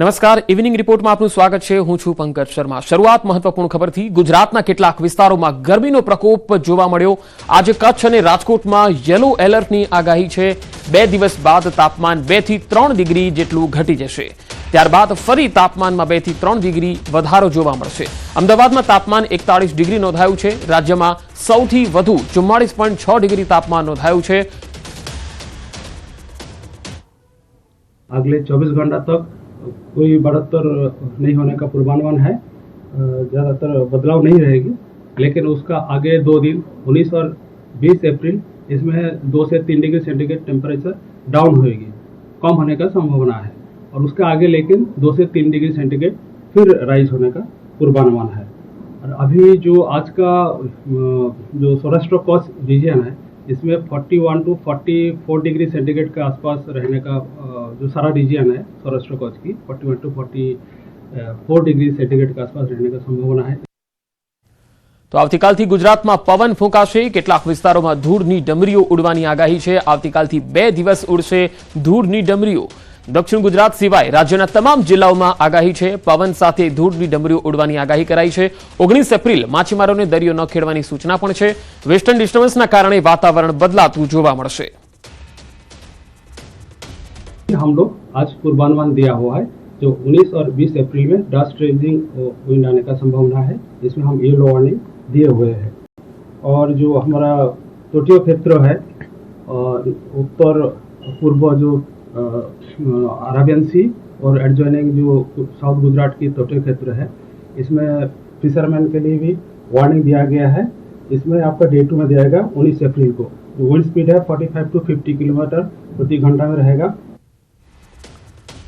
નમસ્કાર, ઇવનિંગ રિપોર્ટમાં આપનું સ્વાગત છે। હું છું પંકજ શર્મા। શરૂઆત મહત્વપૂર્ણ ખબરથી। ગુજરાતના કેટલાક વિસ્તારોમાં ગરમીનો પ્રકોપ જોવા મળ્યો। આજે કચ્છ અને રાજકોટમાં યલો એલર્ટની આગાહી છે। 2 દિવસ બાદ તાપમાન 2 થી 3 ડિગ્રી જેટલું ઘટી જશે। ત્યારબાદ ફરી તાપમાનમાં 2 થી 3 ડિગ્રી વધારો જોવા મળશે। અમદાવાદમાં તાપમાન 41 ડિગ્રી નોંધાયું છે। રાજ્યમાં સૌથી વધુ 44.6 ડિગ્રી તાપમાન નોંધાયું છે। अगले 24 घंटा तक कोई बढ़ोत्तर नहीं होने का पूर्वानुमान है। ज़्यादातर बदलाव नहीं रहेगी, लेकिन उसका आगे 2 दिन 19 और 20 अप्रैल इसमें 2 से 3 डिग्री सेंटीग्रेड टेम्परेचर डाउन होएगी, कम होने का संभावना है। और उसके आगे लेकिन 2 से 3 डिग्री सेंटीग्रेड फिर राइज होने का पूर्वानुमान है। और अभी जो आज का जो सौराष्ट्र कच्छ रीजन है, इसमें 41 टू 44 डिग्री सेंटीग्रेड के आसपास रहने का जो सारा रीजन है सौराष्ट्र कच्छ की 41 टू 44 डिग्री सेंटीग्रेड के आसपास रहने का संभावना है। तो આવતીકાલથી ગુજરાતમાં પવન ફૂંકાશે। કેટલાક વિસ્તારોમાં ધૂળની ડમરીઓ ઉડવાની આગાહી છે। આવતીકાલથી 2 દિવસ ઉડશે ધૂળની ડમરીઓ। દક્ષિણ ગુજરાત સિવાય રાજ્યના તમામ જિલ્લાઓમાં આગાહી છે। પવન સાથે ધૂળની ડમરીઓ ઉડવાની આગાહી કરાઈ છે। 19 એપ્રિલ માછીમારોને દરિયો ન ખેડવાની સૂચના પણ છે। વેસ્ટર્ન ડિસ્ટર્બન્સના કારણે વાતાવરણ બદલાતું જોવા મળશે। हम लोग आज पूर्वानुमान दिया हुआ है, जो 19 और 20 अप्रैल में डस्ट रेजिंग विंड आने का संभावना है। इसमें हम येलो वार्निंग दिए हुए हैं। और जो हमारा तटीय क्षेत्र है उत्तर पूर्व जो अरेबियन सी और एडजॉइनिंग जो साउथ गुजरात की तटीय क्षेत्र है, इसमें फिशरमैन के लिए भी वार्निंग दिया गया है। इसमें आपका डे 2 में दिया 19 अप्रैल को विंड स्पीड है 45 टू 50 किलोमीटर प्रति घंटा में रहेगा।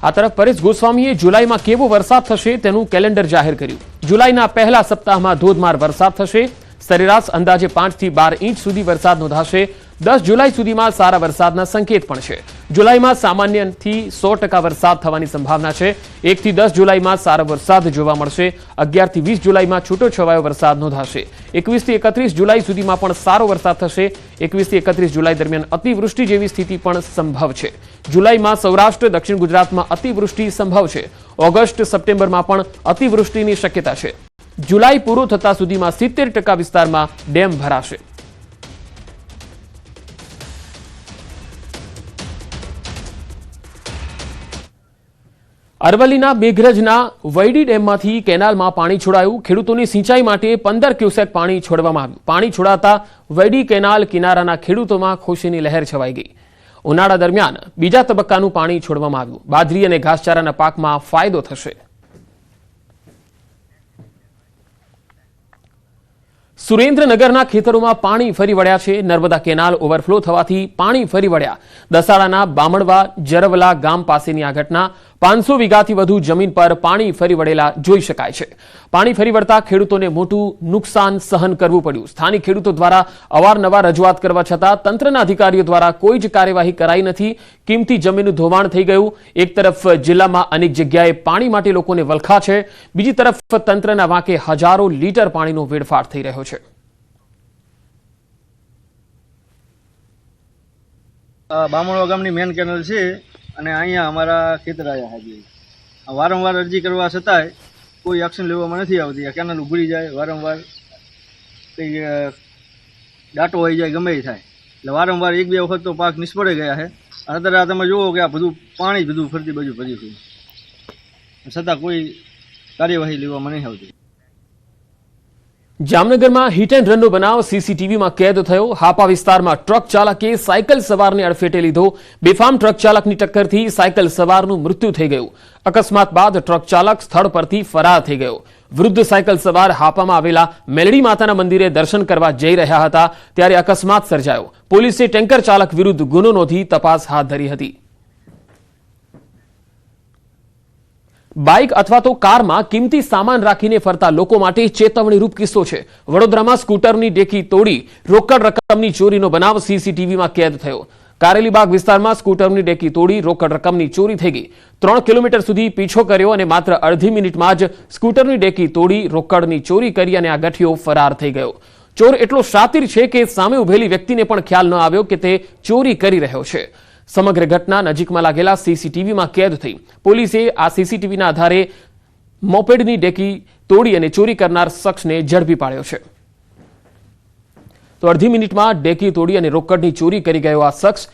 આ તરફ પરેશ ગોસ્વામીએ જુલાઈમાં કેવો વરસાદ થશે તેનું કેલેન્ડર જાહેર કર્યું। જુલાઈના પહેલા સપ્તાહમાં ધોધમાર વરસાદ થશે। સરેરાશ અંદાજે 5 થી 12 ઇંચ સુધી વરસાદ નોંધાશે। 10 જુલાઈ સુધીમાં સારા વરસાદના સંકેત પણ છે। જુલાઈમાં સામાન્યથી 100% વરસાદ થવાની સંભાવના છે। 1 થી 10 જુલાઈમાં સારો વરસાદ જોવા મળશે। 11 થી 20 જુલાઈમાં છૂટોછવાયો વરસાદ નોંધાશે। 21 થી 31 જુલાઈ સુધીમાં પણ સારો વરસાદ થશે। 21 થી 31 જુલાઈ દરમિયાન અતિવૃષ્ટિ જેવી સ્થિતિ પણ સંભવ છે। જુલાઈમાં સૌરાષ્ટ્ર દક્ષિણ ગુજરાતમાં અતિવૃષ્ટિ સંભવ છે। ઓગસ્ટ સપ્ટેમ્બરમાં પણ અતિવૃષ્ટિની શક્યતા છે। જુલાઈ પૂરો થતા સુધીમાં 70% વિસ્તારમાં ડેમ ભરાશે। અરવલ્લીના મેઘરજના વૈડી ડેમમાંથી કેનાલમાં પાણી છોડાયું। ખેડૂતોની સિંચાઈ માટે 15 ક્યુસેક પાણી છોડવામાં આવ્યું। પાણી છોડાતા વૈડી કેનાલ કિનારાના ખેડૂતોમાં ખુશીની લહેર છવાઈ ગઈ। ઉનાળા દરમિયાન બીજા તબક્કાનું પાણી છોડવામાં આવ્યું। બાજરી અને ઘાસચારાના પાકમાં ફાયદો થશે। સુરેન્દ્રનગરના ખેતરોમાં પાણી ફરી વળ્યા છે। નર્મદા કેનાલ ઓવરફ્લો થવાથી પાણી ફરી વળ્યા। દસાડાના બામણવા જરવલા ગામ પાસેની આ ઘટના 500 વીઘાથી વધુ જમીન પર પાણી ફરી વળેલા જોઈ શકાય છે। પાણી ફરી વળતા ખેડૂતોને મોટું નુકસાન સહન કરવું પડ્યું। સ્થાનિક ખેડૂતો દ્વારા અવારનવાર રજૂઆત કરવા છતાં તંત્રના અધિકારીઓ દ્વારા કોઈ જ કાર્યવાહી કરાઈ નથી। કિંમતી જમીનનું ધોવાણ થઈ ગયું। એક તરફ જિલ્લામાં અનેક જગ્યાએ પાણી માટે લોકોને વલખા છે, બીજી તરફ તંત્રના વાંકે હજારો લીટર પાણીનો વેડફાટ થઈ રહ્યો છે। બામણવા ગામની મેન કેનલ છે અને અહીંયા અમારા ખેતર આવ્યા હાજી વારંવાર અરજી કરવા છતાંય કોઈ એક્શન લેવામાં નથી આવતી। આ કેનલ ઉભરી જાય, વારંવાર કંઈ ડાટો આવી જાય, ગમે થાય, એટલે વારંવાર 1-2 વખત તો પાક નિષ્ફળ ગયા છે। અત્યારે આ તમે જુઓ કે આ બધું પાણી બધું ફરતી બાજુ ભર્યું છે, છતાં કોઈ કાર્યવાહી લેવામાં નહીં આવતી। જામનગરમાં હિટ એન્ડ રનનો બનાવ સીસીટીવીમાં કેદ થયો। હાપા વિસ્તારમાં ટ્રક ચાલકે સાયકલ સવારને અડફેટે લીધો। બેફામ ટ્રક ચાલકની ટક્કરથી સાયકલ સવારનું મૃત્યુ થઈ ગયું। અકસ્માત બાદ ટ્રક ચાલક સ્થળ પરથી ફરાર થઈ ગયો। વૃદ્ધ સાયકલ સવાર હાપામાં આવેલા મેલડી માતાના મંદિરે દર્શન કરવા જઈ રહ્યા હતા ત્યારે અકસ્માત સર્જાયો। પોલીસે ટેન્કર ચાલક વિરુદ્ધ ગુનો નોંધી તપાસ હાથ ધરી હતી। બાઇક અથવા તો કારમાં કિંમતી સામાન રાખીને ફરતા લોકો માટે ચેતવણીરૂપ કિસ્સો છે। વડોદરામાં સ્કૂટરની ડેકી તોડી રોકડ રકમની ચોરીનો બનાવ સીસીટીવીમાં કેદ થયો। કારેલીબાગ વિસ્તારમાં સ્કૂટરની ડેકી તોડી રોકડ રકમની ચોરી થઈ ગઈ। 3 કિલોમીટર સુધી પીછો કર્યો અને માત્ર અડધી મિનિટમાં જ સ્કૂટરની ડેકી તોડી રોકડની ચોરી કરી અને આ ગઠિયો ફરાર થઈ ગયો। ચોર એટલો શાતિર છે કે સામે ઉભેલી વ્યક્તિને પણ ખ્યાલ ન આવ્યો કે તે ચોરી કરી રહ્યો છે। સમગ્ર ઘટના નજીકમાં લાગેલા સીસીટીવીમાં કેદ થઈ. પોલીસે આ સીસીટીવીના આધારે મોપેડની ડેકી તોડી અને ચોરી કરનાર શખ્સને ઝડપી પાડ્યો છે. તો અડધી મિનિટમાં ડેકી તોડી અને રોકડની ચોરી કરી ગયો આ શખ્સ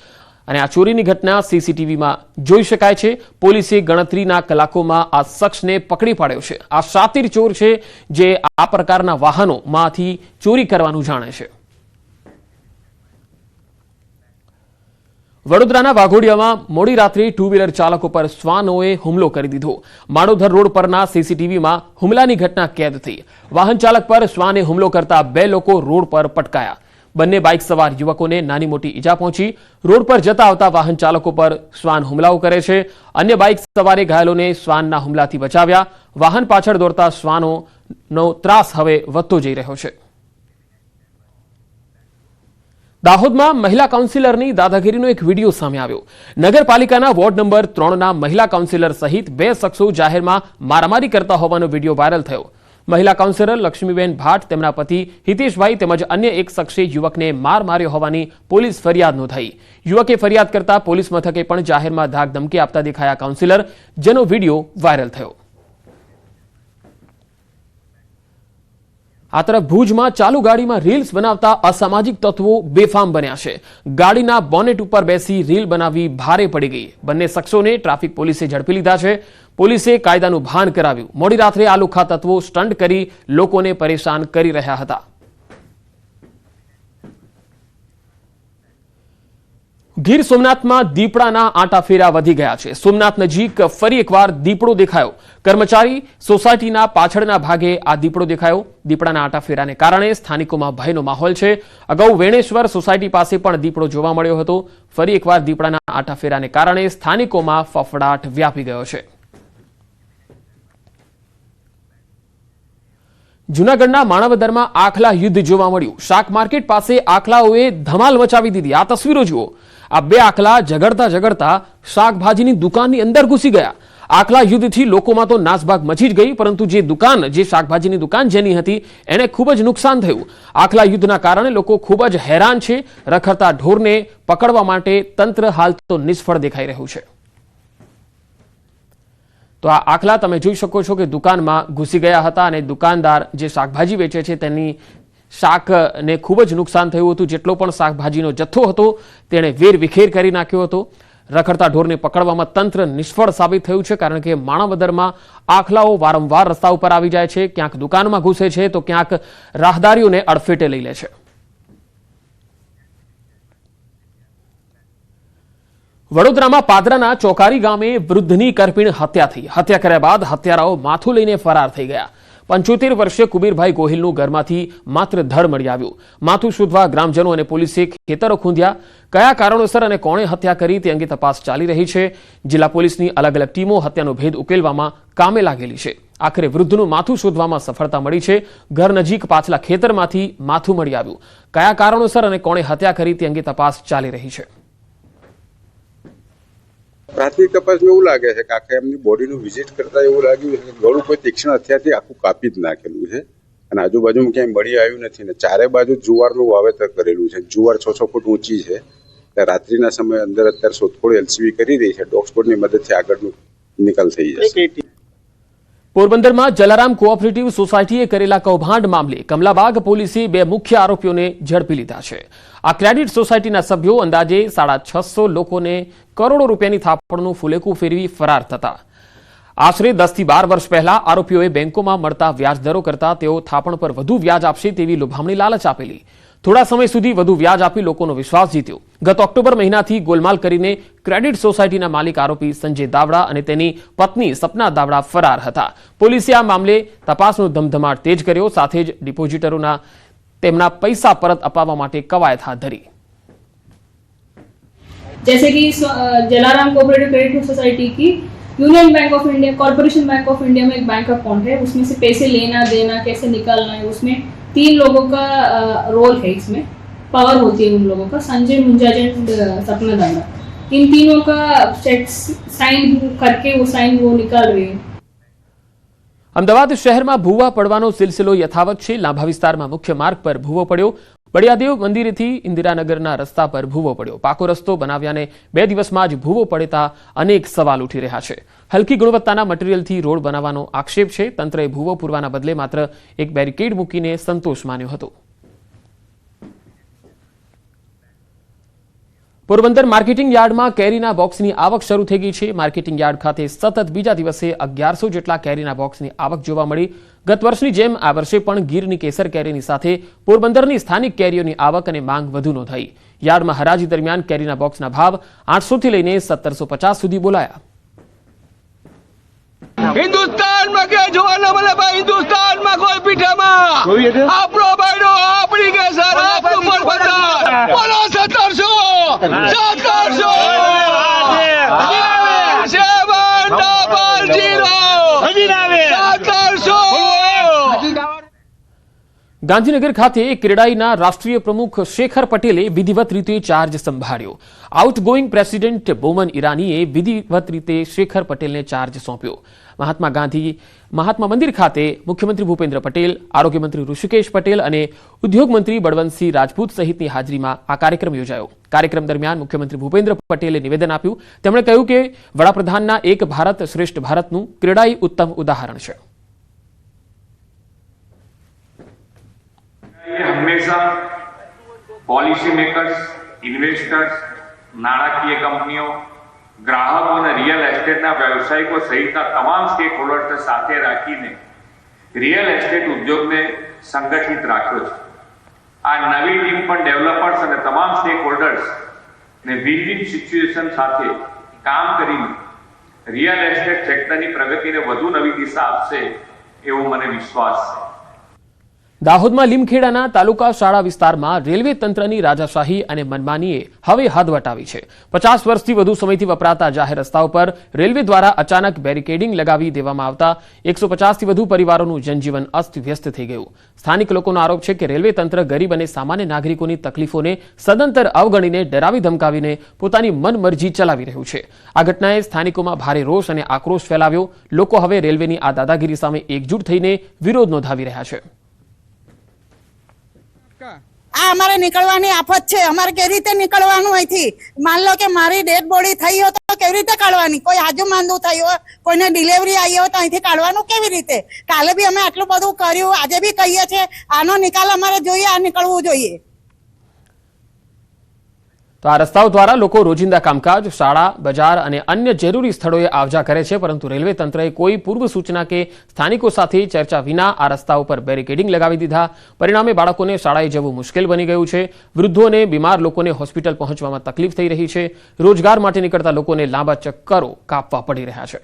અને આ ચોરીની ઘટના સીસીટીવીમાં જોઈ શકાય છે. પોલીસે ગણતરીના કલાકોમાં આ શખ્સને પકડી પાડ્યો છે. આ શાતીર ચોર છે જે આ પ્રકારના વાહનોમાંથી ચોરી કરવાનું જાણે છે. વડોદરાના વાઘોડિયામાં મોડી રાત્રે ટુ વ્હીલર ચાલકો પર શ્વાનોએ હુમલો કરી દીધો. માણોધર રોડ પરના સીસીટીવીમાં હુમલાની ઘટના કેદ થઈ. વાહન ચાલક પર શ્વાને હુમલો કરતા 2 લોકો રોડ પર પટકાયા. બંને બાઇક સવાર યુવકોને નાની મોટી ઈજા પહોંચી. રોડ પર જતા આવતા વાહન ચાલકો પર શ્વાન હુમલાઓ કરે છે. અન્ય બાઇક સવારે ઘાયલોને શ્વાનના હુમલાથી બચાવ્યા. વાહન પાછળ દોડતા શ્વાનોનો ત્રાસ હવે વધતો જઈ રહ્યો છે. દાહોદમાં મહિલા કાઉન્સિલરની દાદાગીરીનો એક વિડીયો સામે આવ્યો. નગરપાલિકાના વોર્ડ નંબર 3ના મહિલા કાઉન્સિલર સહિત 2 શખ્સો જાહેરમાં મારામારી કરતા હોવાનો વિડીયો વાયરલ થયો. મહિલા કાઉન્સિલર લક્ષ્મીબેન ભાટ, તેમના પતિ હિતેશભાઈ તેમજ અન્ય એક શખ્સે યુવકને માર માર્યો હોવાની પોલીસ ફરિયાદ નોંધાઈ. યુવકે ફરિયાદ કરતા પોલીસ મથકે પણ જાહેરમાં ધાક ધમકી આપતા દેખાયા કાઉન્સિલર, જેનો વિડીયો વાયરલ થયો. આ તરફ ભુજમાં ચાલુ ગાડીમાં રીલ્સ બનાવતા અસામાજિક તત્વો બેફામ બન્યા છે. ગાડીના બોનેટ ઉપર બેસી રીલ બનાવી ભારે પડી ગઈ. બંને શખ્સોને ટ્રાફિક પોલીસે ઝડપી લીધા છે. પોલીસે કાયદાનું ભાન કરાવ્યું. મોડી રાત્રે આ લુખ્ખા તત્વો સ્ટન્ટ કરી લોકોને પરેશાન કરી રહ્યા હતા. ગીર સોમનાથમાં દીપડાના આંટાફેરા વધી ગયા છે. સોમનાથ નજીક ફરી એકવાર દીપડો દેખાયો. કર્મચારી સોસાયટીના પાછળના ભાગે આ દીપડો દેખાયો. દીપડાના આંટાફેરાને કારણે સ્થાનિકોમાં ભયનો માહોલ છે. અગાઉ વેણેશ્વર સોસાયટી પાસે પણ દીપડો જોવા મળ્યો હતો. ફરી એકવાર દીપડાના આંટાફેરાને કારણે સ્થાનિકોમાં ફફડાટ વ્યાપી ગયો છે. જૂનાગઢના માણાવદરમાં આખલા યુદ્ધ જોવા મળ્યું. શાક માર્કેટ પાસે આખલાઓએ ધમાલ મચાવી દીધી. આ તસવીરો જુઓ. આ 2 આખલા ઝઘડતા શાકભાજીની દુકાનની અંદર ઘૂસી ગયા. આખલા યુદ્ધથી લોકોમાં તો નાસભાગ મચી જ ગઈ, પરંતુ જે શાકભાજીની દુકાન જેની હતી એને ખૂબ જ નુકસાન થયું. આખલા યુદ્ધના કારણે લોકો ખૂબ જ હેરાન છે. રખડતા ઢોરને પકડવા માટે તંત્ર હાલ તો નિષ્ફળ દેખાઈ રહ્યું છે. તો આ આખલા તમે જોઈ શકો છો કે દુકાનમાં ઘૂસી ગયા હતા અને દુકાનદાર જે શાકભાજી વેચે છે તેની શાકને ખૂબ જ નુકસાન થયું હતું. જેટલો પણ શાકભાજીનો જથ્થો હતો તેણે વેરવિખેર કરી નાખ્યો હતો. રખડતા ઢોરને પકડવામાં તંત્ર નિષ્ફળ સાબિત થયું છે, કારણ કે માણાવદરમાં આખલાઓ વારંવાર રસ્તા ઉપર આવી જાય છે. ક્યાંક દુકાનમાં ઘૂસે છે તો ક્યાંક રાહદારીઓને અડફેટે લઈ લે છે. વડોદરામાં પાદરાના ચોકારી ગામે વૃદ્ધની કરપીણ હત્યા થઈ. હત્યા કર્યા બાદ હત્યારાઓ માથું લઈને ફરાર થઈ ગયા. 75 વર્ષીય કુબીરભાઈ ગોહિલનું ઘરમાંથી માત્ર ધડ મળી આવ્યું. માથું શોધવા ગ્રામજનો અને પોલીસે ખેતરો ખૂંદ્યા. કયા કારણોસર અને કોણે હત્યા કરી તે અંગે તપાસ ચાલી રહી છે. જિલ્લા પોલીસની અલગ અલગ ટીમો હત્યાનો ભેદ ઉકેલવામાં કામે લાગેલી છે. આખરે વૃદ્ધનું માથું શોધવામાં સફળતા મળી છે. ઘર નજીક પાછલા ખેતરમાંથી માથું મળી આવ્યું. કયા કારણોસર અને કોણે હત્યા કરી તે અંગે તપાસ ચાલી રહી છે. પ્રાથમિક તપાસમાં એવું લાગે છે કે આખે એમની બોડીનું વિઝિટ કરતા એવું લાગ્યું છે કે ગળું કોઈ તીક્ષ્ણ હથિયારથી આખું કાપી જ નાખેલું છે અને આજુબાજુમાં ક્યાંય બળી આવ્યું નથી ને ચારે બાજુ જુવારનું વાવેતર કરેલું છે. જુવાર 6-6 ફૂટ ઊંચી છે. રાત્રિના સમયે અંદર અત્યારે શોધખોળ એલસીબી કરી રહી છે. ડોગ સ્કોડની મદદથી આગળનું નિકાલ થઈ જશે. પોરબંદરમાં જલારામ કોઓપરેટિવ સોસાયટીએ કરેલા કૌભાંડ મામલે કમલાબાગ પોલીસે 2 મુખ્ય આરોપીઓને ઝડપી લીધા છે. આ ક્રેડિટ સોસાયટીના સભ્યો અંદાજે 650 લોકોને કરોડો રૂપિયાની થાપણનું ફુલેકું ફેરવી ફરાર થતા. આશરે 10 થી 12 વર્ષ પહેલા આરોપીઓએ બેંકોમાં મળતા વ્યાજદરો કરતા તેઓ થાપણ પર વધુ વ્યાજ આપશે તેવી લોભામણી લાલચ આપેલી. થોડા સમય સુધી વધુ વ્યાજ આપી લોકોનો વિશ્વાસ જીત્યો. ગત ઓક્ટોબર મહિનાથી ગોલમાલ કરીને ક્રેડિટ સોસાયટીના માલિક આરોપી સંજય દાવડા અને તેની પત્ની સપના દાવડા ફરાર હતા. પોલીસે આ મામલે તપાસનો ધમધમાટ તેજ કર્યો. સાથે જ ડિપોઝિટરોના તેમના પૈસા પરત અપાવવા માટે કવાયત હાથ ધરી. जैसे कि जलाराम कोऑपरेटिव क्रेडिट सोसाइटी की union bank of India, corporation bank of India में एक बैंक अकाउंट है. उसमें से पैसे लेना देना कैसे निकालना है, उसमें 3 लोगों का रोल है. इसमें पावर होती है उन लोगों का. संजय मुंजाजन, सपना दावड़ा, इन तीनों का चेक साइन करके वो साइन वो निकाल रहे हैं. અમદાવાદ શહેરમાં ભૂવા પડવાનો સિલસિલો યથાવત છે. લાંભા વિસ્તારમાં મુખ્ય માર્ગ પર ભૂવો પડ્યો. બળિયાદેવ મંદિરેથી ઇન્દિરાનગરના રસ્તા પર ભૂવો પડ્યો. પાકો રસ્તો બનાવ્યાને 2 દિવસમાં જ ભૂવો પડતા અનેક સવાલ ઉઠી રહ્યા છે. હલકી ગુણવત્તાના મટીરીયલથી રોડ બનાવવાનો આક્ષેપ છે. તંત્રએ ભૂવો પૂરવાના બદલે માત્ર એક બેરિકેડ મૂકીને સંતોષ માન્યો હતો. પોરબંદર માર્કેટિંગ યાર્ડમાં કેરીના બોક્સની આવક શરૂ થઈ ગઈ છે. માર્કેટિંગ યાર્ડ ખાતે સતત બીજા દિવસે 1100 જેટલા કેરીના બોક્સની આવક જોવા મળી. ગત વર્ષની જેમ આ વર્ષે પણ ગીરની કેસર કેરીની સાથે પોરબંદરની સ્થાનિક કેરીઓની આવક અને માંગ વધુ નોંધાઈ. યાર્ડમાં હરાજી દરમિયાન કેરીના બોક્સના ભાવ 800 થી લઈને 1750 સુધી બોલાયા. હિન્દુસ્તાનમાં કે જોવાના મળે ભાઈ, હિન્દુસ્તાનમાં કોઈ પીઠામાં આપણો બાયડો આપણી કેસર આપણું પોરબંદર બોલો 1700 ગાંધીનગર ખાતે ક્રેડાઈના રાષ્ટ્રીય પ્રમુખ શેખર પટેલે વિધિવત રીતે ચાર્જ સંભાળ્યો. આઉટગોઈંગ પ્રેસિડેન્ટ બોમન ઈરાનીએ વિધિવત રીતે શેખર પટેલને ચાર્જ સોંપ્યો. મહાત્મા મંદિર ખાતે મુખ્યમંત્રી ભૂપેન્દ્ર પટેલ, આરોગ્ય મંત્રી ઋષિકેશ પટેલ અને ઉદ્યોગ મંત્રી બળવંતસિંહ રાજપૂત સહિતની હાજરીમાં આ કાર્યક્રમ યોજાયો. કાર્યક્રમ દરમિયાન મુખ્યમંત્રી ભૂપેન્દ્ર પટેલે નિવેદન આપ્યું. તેમણે કહ્યું કે વડાપ્રધાનના એક ભારત શ્રેષ્ઠ ભારતનું ક્રેડાઈ ઉત્તમ ઉદાહરણ છે. હંમેશા પોલિસી મેકર્સ, ઇન્વેસ્ટર્સ, નાણાકીય કંપનીઓ, ગ્રાહકો અને રિયલ એસ્ટેટના વ્યવસાયિકો સહિતના તમામ સ્ટેક હોલ્ડર્સને સાથે રાખીને રિયલ એસ્ટેટ ઉદ્યોગને સંગઠિત રાખ્યો છે. આ નવી ટીમ પણ ડેવલપર્સ અને તમામ સ્ટેક હોલ્ડર્સ ને વિન-વિન સિચ્યુએશન સાથે કામ કરીને રિયલ એસ્ટેટ સેક્ટરની પ્રગતિને વધુ નવી દિશા આપશે એવો મને વિશ્વાસ છે. દાહોદમાં લીમખેડાના તાલુકા શાળા વિસ્તારમાં રેલવે તંત્રની રાજાશાહી અને મનમાનીએ હવે હદ વટાવી છે. 50 વર્ષથી વધુ સમયથી વપરાતા જાહેર રસ્તાઓ પર રેલવે દ્વારા અચાનક બેરિકેડિંગ લગાવી દેવામાં આવતા 150થી વધુ પરિવારોનું જનજીવન અસ્તવ્યસ્ત થઈ ગયું. સ્થાનિક લોકોનો આરોપ છે કે રેલવે તંત્ર ગરીબ અને સામાન્ય નાગરિકોની તકલીફોને સદંતર અવગણીને ડરાવી ધમકાવીને પોતાની મનમરજી ચલાવી રહ્યું છે. આ ઘટનાએ સ્થાનિકોમાં ભારે રોષ અને આક્રોશ ફેલાવ્યો. લોકો હવે રેલવેની આ દાદાગીરી સામે એકજૂટ થઈને વિરોધ નોંધાવી રહ્યા છે. આ અમારે નીકળવાની આફત છે. અમારે કેવી રીતે નીકળવાનું અહીંથી? માન લો કે મારી ડેડ બોડી થઈ હોય તો કેવી રીતે કાઢવાની? કોઈ આજુ માંદું થયું હોય, કોઈને ડિલિવરી આવી હોય તો અહીંથી કાઢવાનું કેવી રીતે? કાલે બી અમે આટલું બધું કર્યું, આજે બી કહીએ છીએ આનો નિકાલ અમારે જોઈએ, આ નીકળવું જોઈએ. તો આ રસ્તાઓ દ્વારા લોકો રોજિંદા કામકાજ, શાળા, બજાર અને અન્ય જરૂરી સ્થળોએ આવજા કરે છે. પરંતુ રેલવે તંત્રએ કોઈ પૂર્વ સૂચના કે સ્થાનિકો સાથે ચર્ચા વિના આ રસ્તાઓ પર બેરિકેડિંગ લગાવી દીધા. પરિણામે બાળકોને શાળાએ જવું મુશ્કેલ બની ગયું છે. વૃદ્ધો અને બીમાર લોકોને હોસ્પિટલ પહોંચવામાં તકલીફ થઈ રહી છે. રોજગાર માટે નીકળતા લોકોને લાંબા ચક્કરો કાપવા પડી રહ્યા છે.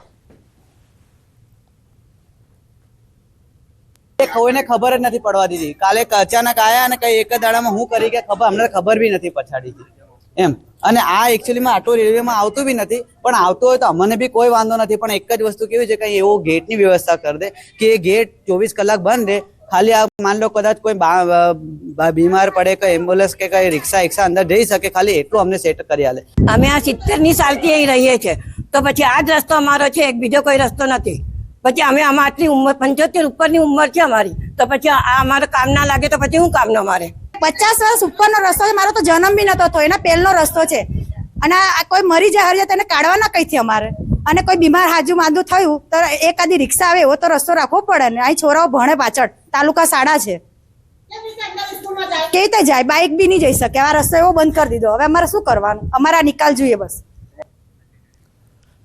કોઈને ખબર જ નથી પડવા દીધી. કાલે અચાનક આયા અને કઈ એક જ દાડામાં હું કરી કે અમને ખબર બી નથી પછાડી એમ. અને આ એકચ્યુઅલીમાં આટલું રેલવેમાં આવતું બી નથી, પણ આવતું હોય તો અમને બી કોઈ વાંધો નથી. પણ એક જ વસ્તુ કેવી છે કે એવો ગેટની વ્યવસ્થા કરી દે કે એ ગેટ 24 કલાક બંધ રહે. ખાલી આ માન લો કદાચ કોઈ બીમાર પડે, કોઈ એમ્બ્યુલન્સ કે કઈ રિક્ષા અંદર જઈ શકે, ખાલી એટલું અમને સેટ કરી આલે. અમે આ 70ની સાલથી અહીં રહીએ છીએ, તો પછી આ જ રસ્તો અમારો છે, એક બીજો કોઈ રસ્તો નથી. પછી અમે આટલી ઉંમર 75 ઉપરની ઉંમર છે અમારી, તો પછી આ અમારે કામ ના લાગે તો પછી શું કામનો અમારે? 50 વર્ષ ઉપરનો રસ્તો છે. મારો તો જન્મ બી નતો થયો, એના પહેલનો રસ્તો છે. અને કોઈ મરી જાય તેને કાઢવાના કઈથી અમારે? અને કોઈ બીમાર હાજુ માંદું થયું તો એકાદી રિક્ષા આવે એવો તો રસ્તો રાખવો પડે ને. અહીં છોરાઓ ભણે પાછળ, તાલુકા શાળા છે, કેવી રીતે જાય? બાઇક બી નહીં જઈ શકે. આ રસ્તો એવો બંધ કરી દીધો. હવે અમારે શું કરવાનું? અમારા નિકાલ જોઈએ બસ.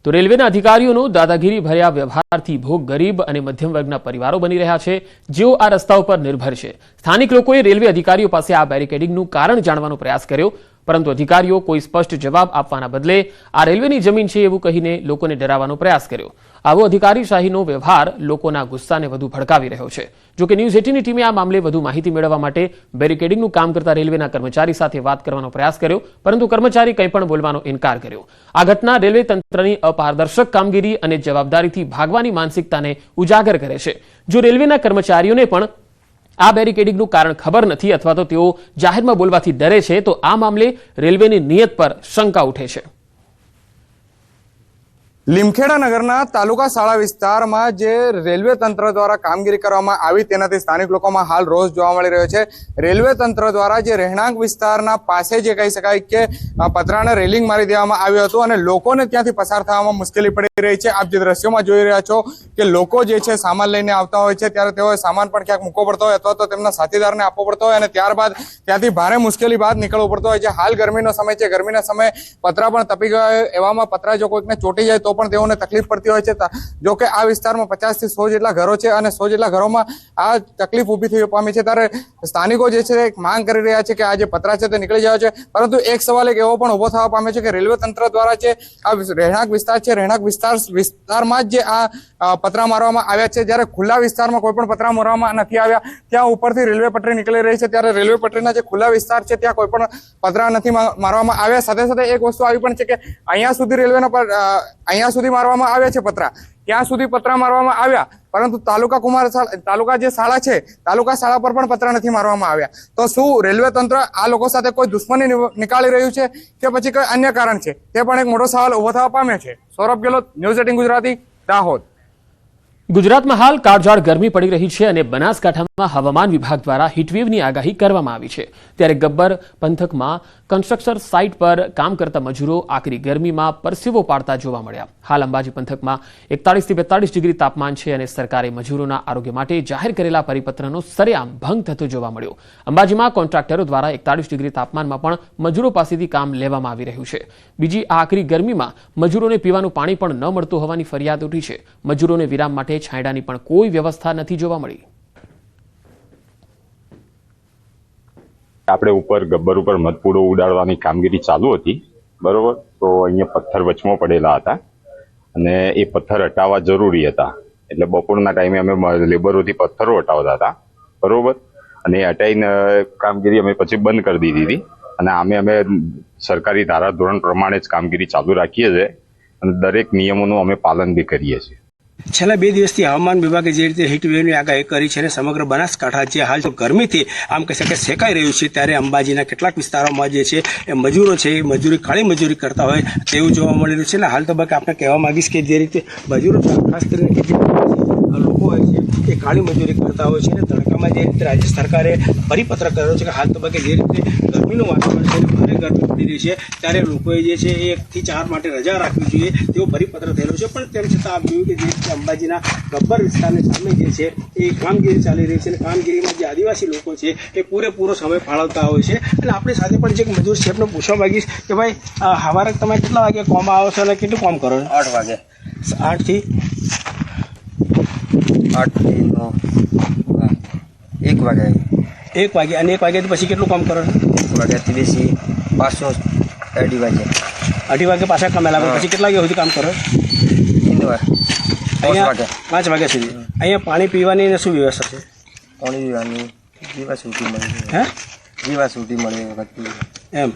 તો રેલવેના અધિકારીઓનો દાદાગીરી ભર્યા વ્યવહારથી ભોગ ગરીબ અને મધ્યમ વર્ગના પરિવારો બની રહ્યા છે, જેઓ આ રસ્તાઓ પર નિર્ભર છે. સ્થાનિક લોકોએ રેલવે અધિકારીઓ પાસે આ બેરિકેડિંગનું કારણ જાણવાનો પ્રયાસ કર્યો, પરંતુ અધિકારીઓ કોઈ સ્પષ્ટ જવાબ આપવાના બદલે આ રેલવેની જમીન છે એવું કહીને લોકોને ડરાવવાનો પ્રયાસ કર્યો. આવો અધિકારીશાહીનો વ્યવહાર લોકોના ગુસ્સાને વધુ ભડકાવી રહ્યો છે. જોકે ન્યૂઝ 18ની ટીમે આ મામલે વધુ માહિતી મેળવવા માટે બેરિકેડિંગનું કામ કરતા રેલવેના કર્મચારી સાથે વાત કરવાનો પ્રયાસ કર્યો, પરંતુ કર્મચારી કંઈ પણ બોલવાનો ઇનકાર કર્યો. આ ઘટના રેલવે તંત્રની અપારદર્શક કામગીરી અને જવાબદારીથી ભાગવાની માનસિકતાને ઉજાગર કરે છે. જો રેલવેના કર્મચારીઓને પણ આ બેરિકેડિંગનું કારણ ખબર નથી અથવા તો તેઓ જાહેરમાં બોલવાથી ડરે છે, તો આ મામલે રેલવેની નિયત પર શંકા ઉઠે છે. લીમખેડા નગરના તાલુકા શાળા વિસ્તારમાં જે રેલવે તંત્ર દ્વારા કામગીરી કરવામાં આવી તેનાથી સ્થાનિક લોકોમાં હાલ રોષ જોવા મળી રહ્યો છે. રેલવે તંત્ર દ્વારા જે રહેણાંક વિસ્તારના પાસે જે કહી શકાય કે પતરાને રેલિંગ મારી દેવામાં આવ્યું હતું અને લોકોને ત્યાંથી પસાર થવામાં મુશ્કેલી પડી રહી છે. આપ જે દ્રશ્યોમાં જોઈ રહ્યા છો કે લોકો જે છે સામાન લઈને આવતા હોય છે ત્યારે તેઓએ સામાન પણ ક્યાંક મૂકવો પડતો હોય અથવા તો તેમના સાથીદારને આપવો પડતો હોય અને ત્યારબાદ ત્યાંથી ભારે મુશ્કેલી બાદ નીકળવું પડતો હોય છે. હાલ ગરમીનો સમય છે, ગરમીના સમયે પતરા પણ તપી ગયા હોય, એવામાં પતરા જો કોઈકને ચોટી જાય તો પણ તેઓને તકલીફ પડતી હોય છે. જો કે આ વિસ્તારમાં 50 થી 100 જેટલા ઘરો છે અને 100 જેટલા ઘરોમાં આ તકલીફ ઊભી થઈ પામી છે. ત્યારે સ્થાનિકો જે છે એક માંગ કરી રહ્યા છે કે આ જે પતરા છે તે નીકળી જાય છે. પરંતુ એક સવાલ એક એવો પણ ઉભો થવા પામ્યો છે કે રેલવે તંત્ર દ્વારા છે આ રહેણાંક વિસ્તાર છે, રહેણાંક વિસ્તારમાં જ જે આ પતરા મારવામાં આવ્યા છે, જ્યારે ખુલ્લા વિસ્તારમાં કોઈ પણ પતરા મારવામાં નથી આવ્યા. ત્યાં ઉપરથી રેલવે પટરી નીકળી રહી છે, ત્યારે રેલવે પટરીના જે ખુલ્લા વિસ્તાર છે ત્યાં કોઈ પણ પતરા નથી મારવામાં આવ્યા. સાથે સાથે એક વસ્તુ આવી પણ છે કે અહીંયા સુધી રેલવેના અહીંયા સુધી મારવામાં આવ્યા છે પતરા, ત્યાં સુધી પતરા મારવામાં આવ્યા, પરંતુ તાલુકા જે શાળા છે, તાલુકા શાળા પર પણ પતરા નથી મારવામાં આવ્યા. તો શું રેલવે તંત્ર આ લોકો સાથે કોઈ દુશ્મની નીકાળી રહ્યું છે કે પછી કોઈ અન્ય કારણ છે, તે પણ એક મોટો સવાલ ઉભો થવા પામ્યો છે. સૌરભ ગેહલોત, ન્યૂઝ 18 ગુજરાતી, દાહોદ. ગુજરાતમાં હાલ કાળઝાળ ગરમી પડી રહી છે અને બનાસકાંઠામાં હવામાન વિભાગ દ્વારા હીટવેવની આગાહી કરવામાં આવી છે. ત્યારે ગબ્બર પંથકમાં કન્સ્ટ્રક્શન સાઇટ પર કામ કરતા મજૂરો આકરી ગરમીમાં પરસેવો પાડતા જોવા મળ્યા. હાલ અંબાજી પંથકમાં 41 થી 42 ડિગ્રી તાપમાન છે અને સરકારે મજૂરોના આરોગ્ય માટે જાહેર કરેલા પરિપત્રનો સરેઆમ ભંગ થતો જોવા મળ્યો. અંબાજીમાં કોન્ટ્રાક્ટરો દ્વારા 41 ડિગ્રી તાપમાનમાં પણ મજૂરો પાસેથી કામ લેવામાં આવી રહ્યું છે. બીજી આ આકરી ગરમીમાં મજૂરોને પીવાનું પાણી પણ ન મળતું હોવાની ફરિયાદ ઉઠી છે. મજૂરોને વિરામ માટે છાંયડાની પણ કોઈ વ્યવસ્થા નથી જોવા મળી. આપણે ઉપર ગબ્બર ઉપર મધપૂડો ઉડાડવાની કામગીરી ચાલુ હતી, બરોબર. તો અહીંયા પથ્થર વચમાં પડેલા હતા અને એ પથ્થર હટાવવા જરૂરી હતા, એટલે બપોરના ટાઈમે અમે લેબરોથી પથ્થરો હટાવતા હતા, બરોબર. અને એ હટાવીને કામગીરી અમે પછી બંધ કરી દીધી હતી અને અમે સરકારી ધારાધોરણ પ્રમાણે જ કામગીરી ચાલુ રાખીએ છીએ અને દરેક નિયમોનું અમે પાલન બી કરીએ છીએ. છેલ્લા 2 દિવસથી હવામાન વિભાગે જે રીતે હીટવેવની આગાહી કરી છે અને સમગ્ર બનાસકાંઠા જે હાલ તો ગરમીથી આમ કહી શકાય શેકાઈ રહ્યું છે, ત્યારે અંબાજીના કેટલાક વિસ્તારોમાં જે છે એ મજૂરો છે એ મજૂરી કાળી મજૂરી કરતા હોય તેવું જોવા મળી રહ્યું છે. એટલે હાલ તબક્કે આપણે કહેવા માંગીશ કે જે રીતે મજૂરો ખાસ કરીને કે જે લોકો હોય છે એ કાળી મજૂરી કરતા હોય છે અને તડકામાં જે રીતે રાજ્ય સરકારે પરિપત્ર કર્યો છે કે હાલ તબક્કે જે રીતે ગરમીનું વાતાવરણ છે ભારે ગરમી પડી રહી છે, ત્યારે લોકોએ જે છે 1 થી 4 માટે રજા રાખવી જોઈએ તેવો પરિપત્ર થયેલો છે. પણ તેમ છતાં આપ જોયું કે જે રીતે અંબાજીના ગબ્બર વિસ્તારની સામે જે છે એ કામગીરી ચાલી રહી છે અને કામગીરીમાં જે આદિવાસી લોકો છે એ પૂરેપૂરો સમય ફાળવતા હોય છે. એટલે આપણી સાથે પણ જે મજૂર છે એમને પૂછવા માંગીશ કે ભાઈ સવારે તમે કેટલા વાગે કોમ આવો છો અને કેટલું કામ કરો? 8 વાગે. 8 થી 1 વાગે. 1 વાગે. અને 1 વાગ્યાથી પછી કેટલું કામ કરો? 1 વાગ્યાથી બેસી પાછો 2:30 વાગે. 2:30 વાગે પાછા કામે લાગો. પછી કેટલા વાગ્યા સુધી કામ કરો? 5 વાગ્યા સુધી. અહીંયા પાણી પીવાની ને શું વ્યવસ્થા છે? પાણી પીવાની જીવા સૂટી મળે. હે? જીવા સૂટી મળે એમ.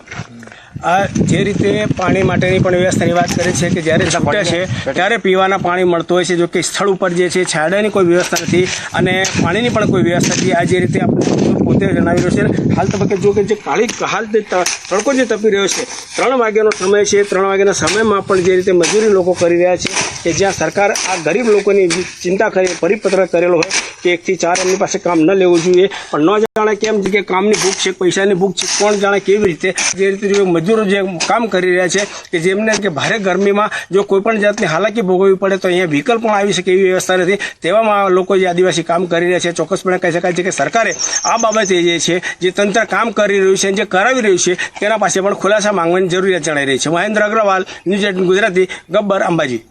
આ જે રીતે પાણી માટેની પણ વ્યવસ્થાની વાત કરે છે કે જ્યારે છૂટે છે ત્યારે પીવાના પાણી મળતું હોય છે. જો કે સ્થળ ઉપર જે છે છાંયડાની કોઈ વ્યવસ્થા નથી અને પાણીની પણ કોઈ વ્યવસ્થા નથી. આ જે રીતે આપણે પોતે જણાવી રહ્યો છે. હાલ તબક્કે જો કે જે હાલ તડકો જે તપી રહ્યો છે, 3 વાગ્યાનો સમય છે, 3 વાગ્યાના સમયમાં પણ જે રીતે મજૂરી લોકો કરી રહ્યા છે કે જ્યાં સરકાર આ ગરીબ લોકોની ચિંતા કરી પરિપત્ર કરેલો હોય કે 1 થી 4 એમની પાસે કામ ન લેવું જોઈએ, પણ ન જાણે કેમ કે કામની ભૂખ છે, પૈસાની ભૂખ છે, કોણ જાણે કેવી રીતે જે રીતે જો મજૂરો જે કામ કરી રહ્યા છે કે જેમને કે ભારે ગરમીમાં જો કોઈ પણ જાતની હાલાકી ભોગવવી પડે તો અહીંયા વ્હીકલ પણ આવી શકે એવી વ્યવસ્થા નથી. તેવામાં લોકો જે આદિવાસી કામ કરી રહ્યા છે, ચોક્કસપણે કહી શકાય છે કે સરકારે આ બાબતે જે છે જે તંત્ર કામ કરી રહ્યું છે, જે કરાવી રહ્યું છે તેના પાસે પણ ખુલાસા માંગવાની જરૂરિયાત જણાઈ રહી છે. મહેન્દ્ર અગ્રવાલ, ન્યૂઝ 18 ગુજરાતી, ગબ્બર, અંબાજી.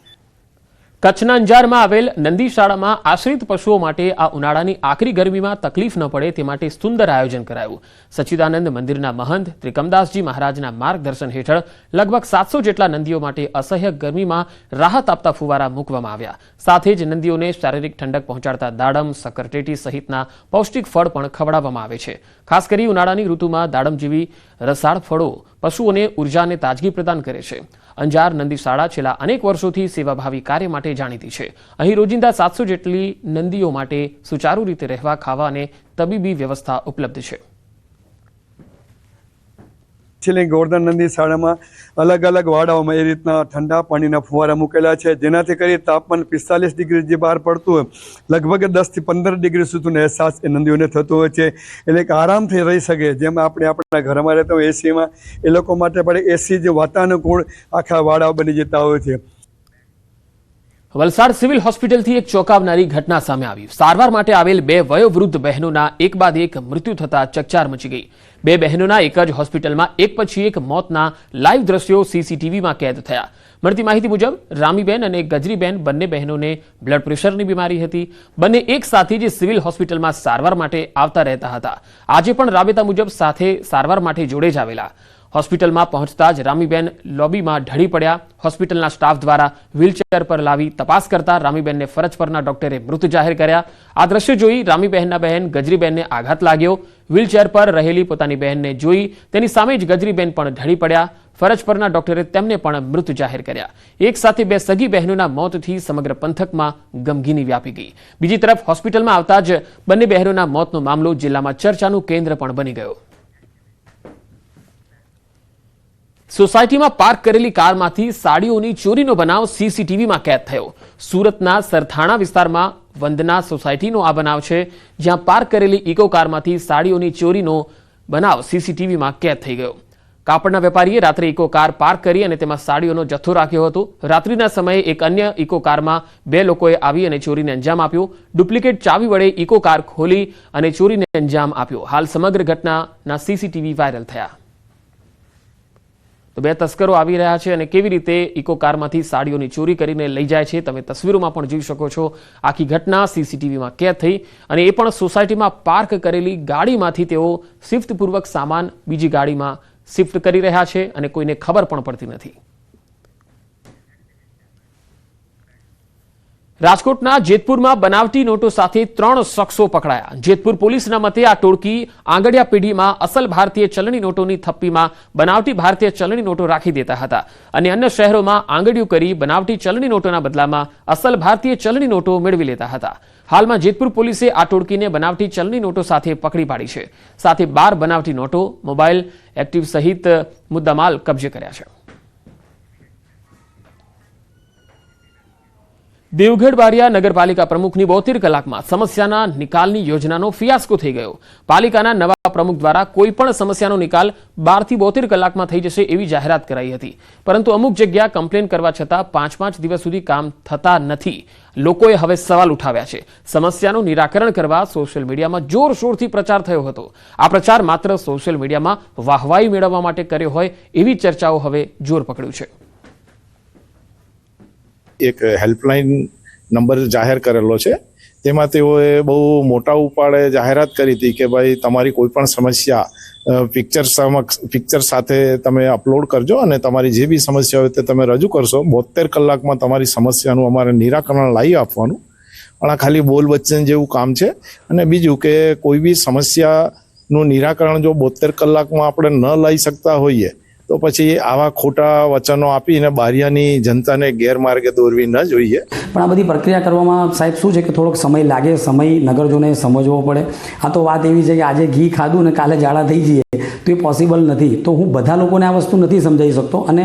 કચ્છના અંજારમાં આવેલ નંદી શાળામાં આશ્રિત પશુઓ માટે આ ઉનાળાની આકરી ગરમીમાં તકલીફ ન પડે તે માટે સુંદર આયોજન કરાયું. સચ્ચિદાનંદ મંદિરના મહંત ત્રિકમદાસજી મહારાજના માર્ગદર્શન હેઠળ લગભગ 700 જેટલા નંદીઓ માટે અસહ્ય ગરમીમાં રાહત આપતા ફુવારા મૂકવામાં આવ્યા. સાથે જ નંદીઓને શારીરિક ઠંડક પહોંચાડતા દાડમ, સક્કરટેટી સહિતના પૌષ્ટિક ફળ પણ ખવડાવવામાં આવે છે. ખાસ કરી ઉનાળાની ઋતુમાં દાડમ જેવી રસાળ ફળો પશુઓને ઉર્જા અને તાજગી પ્રદાન કરે છે. અંજાર નંદી શાળા છેલ્લા અનેક વર્ષોથી સેવાભાવી કાર્ય માટે જાણીતી છે. અહીં રોજિંદા 700 જેટલી નંદીઓ માટે સુચારુ રીતે રહેવા, ખાવા અને તબીબી વ્યવસ્થા ઉપલબ્ધ છે. એકચ્યુઅલી ગોવર્ધન નંદી શાળામાં અલગ અલગ વાડાઓમાં એ રીતના ઠંડા પાણીના ફુવારા મૂકેલા છે, જેનાથી કરી તાપમાન 45 ડિગ્રી જે બહાર પડતું હોય લગભગ 10 થી 15 ડિગ્રી સુધીનો અહેસાસ એ નંદીઓને થતો હોય છે, એટલે કે આરામથી રહી શકે. જેમ આપણે આપણા ઘરમાં રહેતા હોય એસીમાં, એ લોકો માટે પણ એસી જે વાતાનુકૂળ આખા વાડાઓ બની જતા હોય છે. વલસાડ સિવિલ હોસ્પિટલથી એક ચોંકાવનારી ઘટના સામે આવી. સારવાર માટે આવેલ 2 વયોવૃદ્ધ બહેનોના એક બાદ એક મૃત્યુ થતા ચકચાર મચી ગઈ. 2 બહેનોના એક જ હોસ્પિટલમાં એક પછી એક મોતના લાઈવ દ્રશ્યો સીસીટીવીમાં કેદ થયા. મળતી માહિતી મુજબ રામીબેન અને ગજરીબેન બંને બહેનોને બ્લડ પ્રેશરની બીમારી હતી. બંને એક સાથે જ સિવિલ હોસ્પિટલમાં સારવાર માટે આવતા રહેતા હતા. આજે પણ રાબેતા મુજબ સાથે સારવાર માટે જોડે જ આવેલા. હોસ્પિટલમાં પહોંચતા જ રામીબેન લોબીમાં ઢળી પડ્યા. હોસ્પિટલના સ્ટાફ દ્વારા વ્હીલચેર પર લાવી તપાસ કરતા રામીબેનને ફરજ પરના ડોક્ટરે મૃત જાહેર કર્યા. આ દ્રશ્ય જોઈ રામીબહેનના બહેન ગજરીબેનને આઘાત લાગ્યો. વ્હીલચેર પર રહેલી પોતાની બહેનને જોઈ તેની સામે જ ગજરીબેન પણ ઢળી પડ્યા. ફરજ પરના ડોક્ટરે તેમને પણ મૃત જાહેર કર્યા. એક સાથે 2 સગી બહેનોના મોતથી સમગ્ર પંથકમાં ગમગીની વ્યાપી ગઈ. બીજી તરફ હોસ્પિટલમાં આવતા જ બંને બહેનોના મોતનો મામલો જિલ્લામાં ચર્ચાનું કેન્દ્ર પણ બની ગયો. સોસાયટીમાં પાર્ક કરેલી કારમાંથી સાડીઓની ચોરીનો બનાવ સીસીટીવીમાં કેદ થયો. સુરતના સરથાણા વિસ્તારમાં વંદના સોસાયટીનો આ બનાવ છે, જ્યાં પાર્ક કરેલી ઇકો કારમાંથી સાડીઓની ચોરીનો બનાવ સીસીટીવીમાં કેદ થઈ ગયો. કાપડના વેપારીએ રાત્રે ઇકો કાર પાર્ક કરી અને તેમાં સાડીઓનો જથ્થો રાખ્યો હતો. રાત્રિના સમયે એક અન્ય ઇકો કારમાં 2 લોકોએ આવી અને ચોરીને અંજામ આપ્યો. ડુપ્લિકેટ ચાવી વડે ઇકો કાર ખોલી અને ચોરીને અંજામ આપ્યો. હાલ સમગ્ર ઘટનાના સીસીટીવી વાયરલ થયા. તો 2 તસ્કરો આવી રહ્યા છે અને કેવી રીતે ઇકો કારમાંથી સાડીઓની ચોરી કરીને લઈ જાય છે તમે તસવીરોમાં પણ જોઈ શકો છો. આખી ઘટના સીસીટીવીમાં કેદ થઈ અને એ પણ સોસાયટીમાં પાર્ક કરેલી ગાડીમાંથી તેઓ શિફ્ટપૂર્વક સામાન બીજી ગાડીમાં શિફ્ટ કરી રહ્યા છે અને કોઈને ખબર પણ પડતી નથી. રાજકોટના જેતપુરમાં બનાવટી નોટો સાથે 3 શખ્સો પકડાયા. જેતપુર પોલીસના મતે આ ટોળકી આંગડિયા પેઢીમાં અસલ ભારતીય ચલણી નોટોની થપ્પીમાં બનાવટી ભારતીય ચલણી નોટો રાખી દેતા હતા અને અન્ય શહેરોમાં આંગડિયું કરી બનાવટી ચલણી નોટોના બદલામાં અસલ ભારતીય ચલણી નોટો મેળવી લેતા હતા. હાલમાં જેતપુર પોલીસે આ ટોળકીને બનાવટી ચલણી નોટો સાથે પકડી પાડી છે. સાથે 12 બનાવટી નોટો, મોબાઈલ, એક્ટિવ સહિત મુદ્દામાલ કબજે કર્યા છે. દેવગઢ બારિયા નગરપાલિકા પ્રમુખની 72 કલાકમાં સમસ્યાના નિકાલની યોજનાનો ફિયાસ્કો થઈ ગયો. પાલિકાના નવા પ્રમુખ દ્વારા કોઈ પણ સમસ્યાનો નિકાલ 12 થી 72 કલાકમાં થઈ જશે એવી જાહેરાત કરાઈ હતી, પરંતુ અમુક જગ્યા કમ્પ્લેન કરવા છતાં 5-5 દિવસ સુધી કામ થતા નથી. લોકોએ હવે સવાલ ઉઠાવ્યા છે. સમસ્યાનું નિરાકરણ કરવા સોશિયલ મીડિયામાં જોરશોરથી પ્રચાર થયો હતો. આ પ્રચાર માત્ર સોશિયલ મીડિયામાં વાહવાઈ મેળવવા માટે કર્યો હોય એવી ચર્ચાઓ હવે જોર પકડ્યું છે. એક હેલ્પલાઇન નંબર જાહેર કરેલો છે, તેમાં તેઓએ બહુ મોટા ઉપાડે જાહેરાત કરી હતી કે ભાઈ તમારી કોઈ પણ સમસ્યા પિક્ચર સાથે તમે અપલોડ કરજો અને તમારી જે બી સમસ્યા હોય તે તમે રજૂ કરશો. 72 કલાકમાં તમારી સમસ્યાનું અમારે નિરાકરણ લાવી આપવાનું. અને આ ખાલી બોલ વચન જેવું કામ છે. અને બીજું કે કોઈ બી સમસ્યાનું નિરાકરણ જો 72 કલાકમાં આપણે ન લઈ શકતા હોઈએ તો પછી આવા ખોટા વચનો આપીને બારિયાની જનતાને ગેરમાર્ગે દોરવી ન જોઈએ. પણ આ બધી પ્રક્રિયા કરવામાં સાહેબ શું છે કે થોડોક સમય લાગે, સમય નગરજોને સમજવો પડે. આ તો વાત એવી છે કે આજે ઘી ખાધું ને કાલે ઝાડા થઈ જઈએ તો એ પોસિબલ નથી. તો હું બધા લોકોને આ વસ્તુ નથી સમજાવી શકતો. અને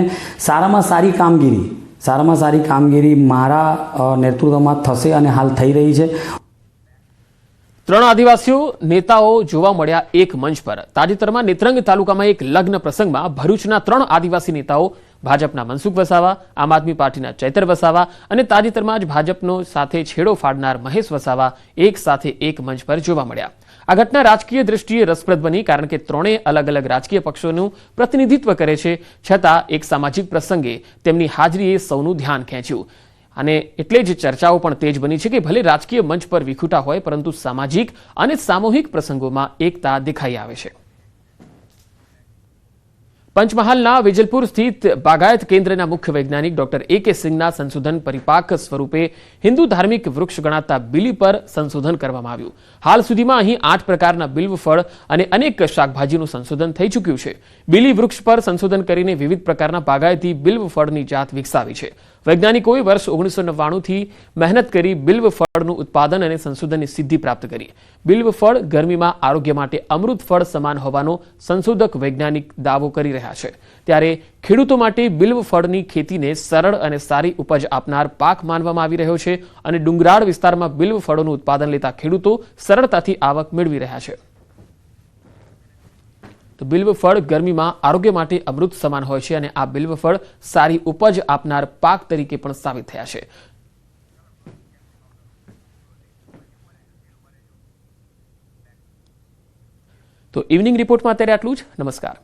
સારામાં સારી કામગીરી મારા નેતૃત્વમાં થશે અને હાલ થઈ રહી છે. 3 આદિવાસીઓ નેતાઓ જોવા મળ્યા એક મંચ પર. તાજેતરમાં નેત્રંગ તાલુકામાં એક લગ્ન પ્રસંગમાં ભરૂચના 3 આદિવાસી નેતાઓ ભાજપના મનસુખ વસાવા, આમ આદમી પાર્ટીના ચૈતર વસાવા અને તાજેતરમાં જ ભાજપનો સાથે છેડો ફાડનાર મહેશ વસાવા એક સાથે એક મંચ પર જોવા મળ્યા. આ ઘટના રાજકીય દ્રષ્ટિએ રસપ્રદ બની, કારણ કે 3 અલગ અલગ રાજકીય પક્ષોનું પ્રતિનિધિત્વ કરે છે, છતાં એક સામાજિક પ્રસંગે તેમની હાજરીએ સૌનું ધ્યાન ખેંચ્યું. અને એટલે જ ચર્ચાઓ પણ તેજ બની છે કે ભલે રાજકીય મંચ પર વિખૂટા હોય, પરંતુ સામાજિક અને સામૂહિક પ્રસંગોમાં એકતા દેખાઈ આવે છે. પંચમહાલના વેજલપુર સ્થિત બાગાયત કેન્દ્રના મુખ્ય વૈજ્ઞાનિક ડોક્ટર A.K. સિંઘના સંશોધન પરિપાક સ્વરૂપે હિન્દુ ધાર્મિક વૃક્ષ ગણાતા બીલી પર સંશોધન કરવામાં આવ્યું. હાલ સુધીમાં અહીં 8 પ્રકારના બિલ્વ ફળ અને અનેક શાકભાજીનું સંશોધન થઈ ચૂક્યું છે. બીલી વૃક્ષ પર સંશોધન કરીને વિવિધ પ્રકારના બાગાયતી બિલ્વ ફળની જાત વિકસાવી છે. વૈજ્ઞાનિકોએ વર્ષ 1999થી મહેનત કરી બિલ્વ ફળનું ઉત્પાદન અને સંશોધનની સિદ્ધિ પ્રાપ્ત કરી. બિલ્વ ફળ ગરમીમાં આરોગ્ય માટે અમૃત ફળ સમાન હોવાનો સંશોધક વૈજ્ઞાનિક દાવો કરી રહ્યા છે. ત્યારે ખેડૂતો માટે બિલ્વ ફળની ખેતીને સરળ અને સારી ઉપજ આપનાર પાક માનવામાં આવી રહ્યો છે અને ડુંગરાળ વિસ્તારમાં બિલ્વ ફળોનું ઉત્પાદન લેતા ખેડૂતો સરળતાથી આવક મેળવી રહ્યા છે. તો બિલ્વ ફળ ગરમીમાં આરોગ્ય માટે અમૃત સમાન હોય છે અને આ બિલ્વ ફળ સારી ઉપજ આપનાર પાક તરીકે પણ સાબિત થયા છે. તો ઇવનિંગ રિપોર્ટમાં અત્યારે આટલું જ. નમસ્કાર.